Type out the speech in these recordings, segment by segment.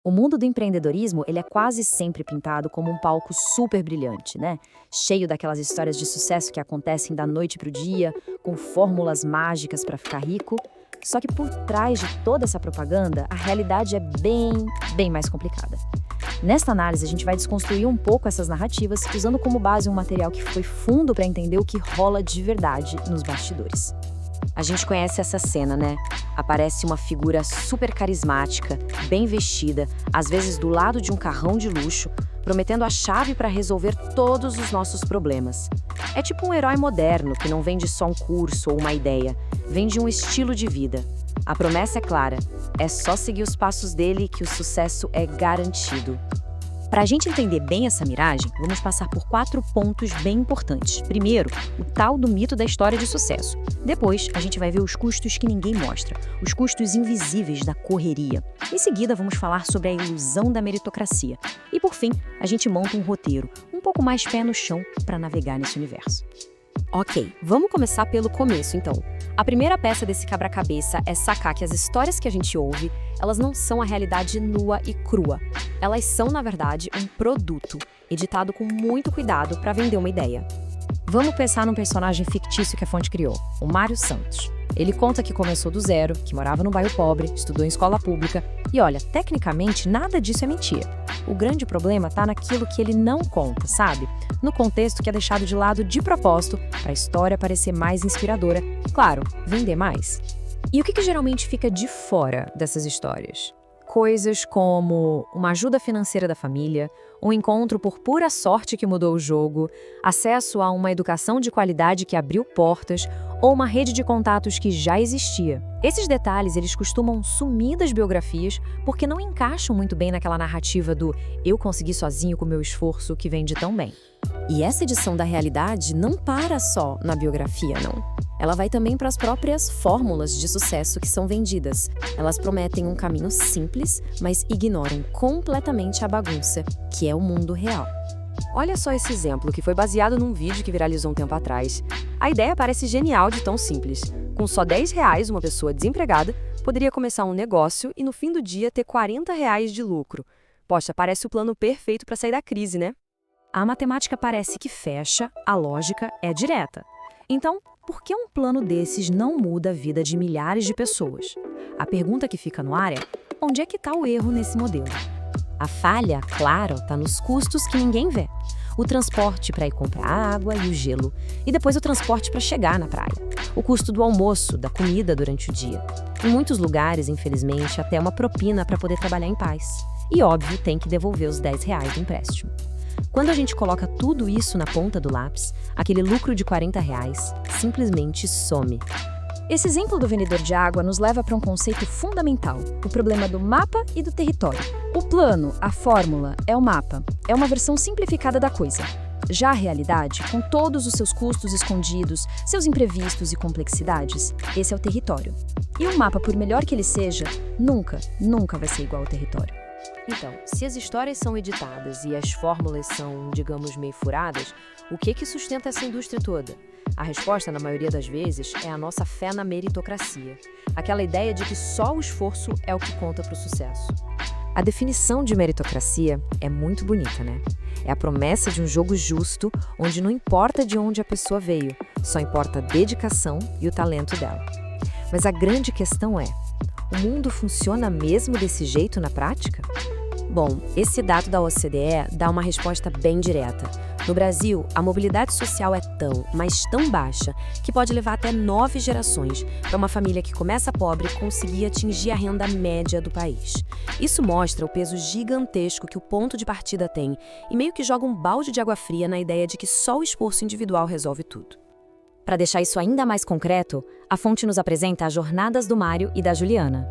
O mundo do empreendedorismo, ele é quase sempre pintado como um palco super brilhante, né? Cheio daquelas histórias de sucesso que acontecem da noite para o dia, com fórmulas mágicas para ficar rico. Só que por trás de toda essa propaganda, a realidade é bem mais complicada. Nesta análise, a gente vai desconstruir um pouco essas narrativas, usando como base um material que foi fundo para entender o que rola de verdade nos bastidores. A gente conhece essa cena, né? Aparece uma figura super carismática, bem vestida, às vezes do lado de um carrão de luxo, prometendo a chave para resolver todos os nossos problemas. É tipo um herói moderno que não vende só um curso ou uma ideia, vende um estilo de vida. A promessa é clara, é só seguir os passos dele que o sucesso é garantido. Para a gente entender bem essa miragem, vamos passar por 4 pontos bem importantes. Primeiro, o tal do mito da história de sucesso. Depois, a gente vai ver os custos que ninguém mostra, os custos invisíveis da correria. Em seguida, vamos falar sobre a ilusão da meritocracia. E por fim, a gente monta um roteiro, um pouco mais pé no chão, para navegar nesse universo. Ok, vamos começar pelo começo, então. A primeira peça desse quebra-cabeça é sacar que as histórias que a gente ouve, elas não são a realidade nua e crua. Elas são, na verdade, um produto, editado com muito cuidado para vender uma ideia. Vamos pensar num personagem fictício que a fonte criou, o Mário Santos. Ele conta que começou do zero, que morava num bairro pobre, estudou em escola pública e, olha, tecnicamente nada disso é mentira. O grande problema está naquilo que ele não conta, sabe? No contexto que é deixado de lado de propósito para a história parecer mais inspiradora e, claro, vender mais. E o que geralmente fica de fora dessas histórias? Coisas como uma ajuda financeira da família, um encontro por pura sorte que mudou o jogo, acesso a uma educação de qualidade que abriu portas ou uma rede de contatos que já existia. Esses detalhes, eles costumam sumir das biografias porque não encaixam muito bem naquela narrativa do eu consegui sozinho com meu esforço que vende tão bem. E essa edição da realidade não para só na biografia, não. Ela vai também para as próprias fórmulas de sucesso que são vendidas. Elas prometem um caminho simples, mas ignoram completamente a bagunça, que é o mundo real. Olha só esse exemplo, que foi baseado num vídeo que viralizou um tempo atrás. A ideia parece genial de tão simples. Com só R$ 10, uma pessoa desempregada poderia começar um negócio e no fim do dia ter R$ 40 de lucro. Poxa, parece o plano perfeito para sair da crise, né? A matemática parece que fecha, a lógica é direta. Então, por que um plano desses não muda a vida de milhares de pessoas? A pergunta que fica no ar é: onde é que está o erro nesse modelo? A falha, claro, está nos custos que ninguém vê. O transporte para ir comprar a água e o gelo, e depois o transporte para chegar na praia. O custo do almoço, da comida durante o dia. Em muitos lugares, infelizmente, até uma propina para poder trabalhar em paz. E, óbvio, tem que devolver os R$ 10 do empréstimo. Quando a gente coloca tudo isso na ponta do lápis, aquele lucro de R$ 40 simplesmente some. Esse exemplo do vendedor de água nos leva para um conceito fundamental, o problema do mapa e do território. O plano, a fórmula, é o mapa, é uma versão simplificada da coisa. Já a realidade, com todos os seus custos escondidos, seus imprevistos e complexidades, esse é o território. E um mapa, por melhor que ele seja, nunca vai ser igual ao território. Então, se as histórias são editadas e as fórmulas são, digamos, meio furadas, o que sustenta essa indústria toda? A resposta, na maioria das vezes, é a nossa fé na meritocracia. Aquela ideia de que só o esforço é o que conta para o sucesso. A definição de meritocracia é muito bonita, né? É a promessa de um jogo justo, onde não importa de onde a pessoa veio, só importa a dedicação e o talento dela. Mas a grande questão é: o mundo funciona mesmo desse jeito na prática? Bom, esse dado da OCDE dá uma resposta bem direta. No Brasil, a mobilidade social é mas tão baixa, que pode levar até 9 gerações para uma família que começa pobre conseguir atingir a renda média do país. Isso mostra o peso gigantesco que o ponto de partida tem e meio que joga um balde de água fria na ideia de que só o esforço individual resolve tudo. Para deixar isso ainda mais concreto, a fonte nos apresenta as jornadas do Mário e da Juliana.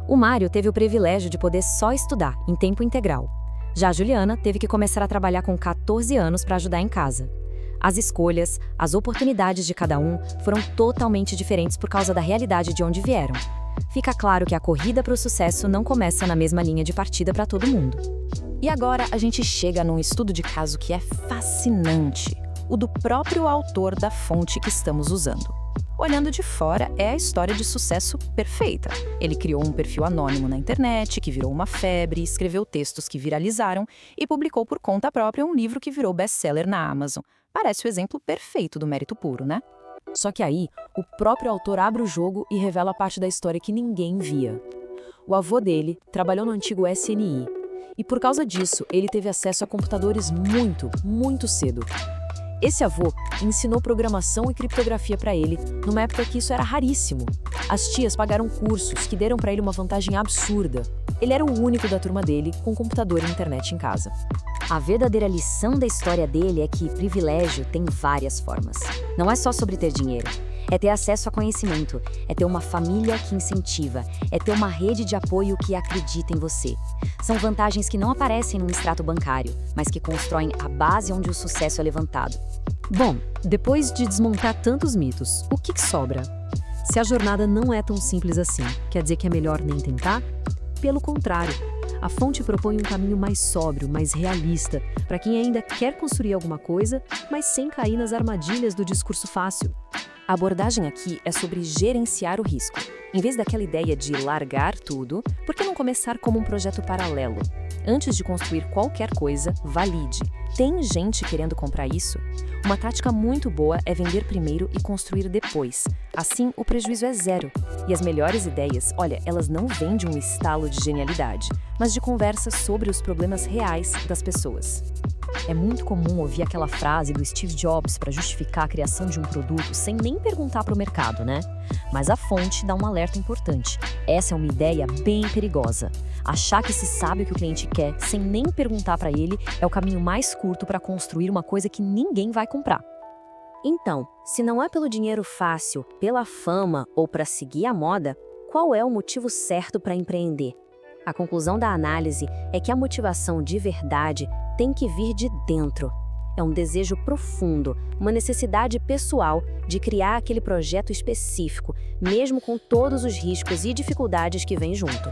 O Mário teve o privilégio de poder só estudar, em tempo integral. Já a Juliana teve que começar a trabalhar com 14 anos para ajudar em casa. As escolhas, as oportunidades de cada um foram totalmente diferentes por causa da realidade de onde vieram. Fica claro que a corrida para o sucesso não começa na mesma linha de partida para todo mundo. E agora a gente chega num estudo de caso que é fascinante, o do próprio autor da fonte que estamos usando. Olhando de fora, é a história de sucesso perfeita. Ele criou um perfil anônimo na internet, que virou uma febre, escreveu textos que viralizaram e publicou por conta própria um livro que virou best-seller na Amazon. Parece o exemplo perfeito do mérito puro, né? Só que aí, o próprio autor abre o jogo e revela parte da história que ninguém via. O avô dele trabalhou no antigo SNI, e por causa disso, ele teve acesso a computadores muito cedo. Esse avô ensinou programação e criptografia para ele, numa época que isso era raríssimo. As tias pagaram cursos que deram para ele uma vantagem absurda. Ele era o único da turma dele com computador e internet em casa. A verdadeira lição da história dele é que privilégio tem várias formas. Não é só sobre ter dinheiro. É ter acesso a conhecimento, é ter uma família que incentiva, é ter uma rede de apoio que acredita em você. São vantagens que não aparecem num extrato bancário, mas que constroem a base onde o sucesso é levantado. Bom, depois de desmontar tantos mitos, o que sobra? Se a jornada não é tão simples assim, quer dizer que é melhor nem tentar? Pelo contrário, a fonte propõe um caminho mais sóbrio, mais realista, para quem ainda quer construir alguma coisa, mas sem cair nas armadilhas do discurso fácil. A abordagem aqui é sobre gerenciar o risco. Em vez daquela ideia de largar tudo, por que não começar como um projeto paralelo? Antes de construir qualquer coisa, valide. Tem gente querendo comprar isso? Uma tática muito boa é vender primeiro e construir depois. Assim, o prejuízo é zero. E as melhores ideias, olha, elas não vêm de um estalo de genialidade, mas de conversas sobre os problemas reais das pessoas. É muito comum ouvir aquela frase do Steve Jobs para justificar a criação de um produto sem nem perguntar para o mercado, né? Mas a fonte dá um alerta importante. Essa é uma ideia bem perigosa. Achar que se sabe o que o cliente quer sem nem perguntar para ele é o caminho mais curto para construir uma coisa que ninguém vai comprar. Então, se não é pelo dinheiro fácil, pela fama ou para seguir a moda, qual é o motivo certo para empreender? A conclusão da análise é que a motivação de verdade tem que vir de dentro. É um desejo profundo, uma necessidade pessoal de criar aquele projeto específico, mesmo com todos os riscos e dificuldades que vêm junto.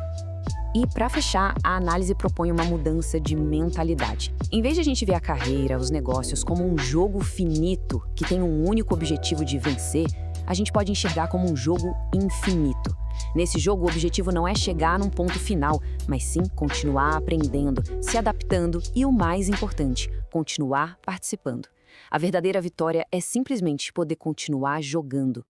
E, para fechar, a análise propõe uma mudança de mentalidade. Em vez de a gente ver a carreira, os negócios como um jogo finito, que tem um único objetivo de vencer, a gente pode enxergar como um jogo infinito. Nesse jogo, o objetivo não é chegar num ponto final, mas sim continuar aprendendo, se adaptando e, o mais importante, continuar participando. A verdadeira vitória é simplesmente poder continuar jogando.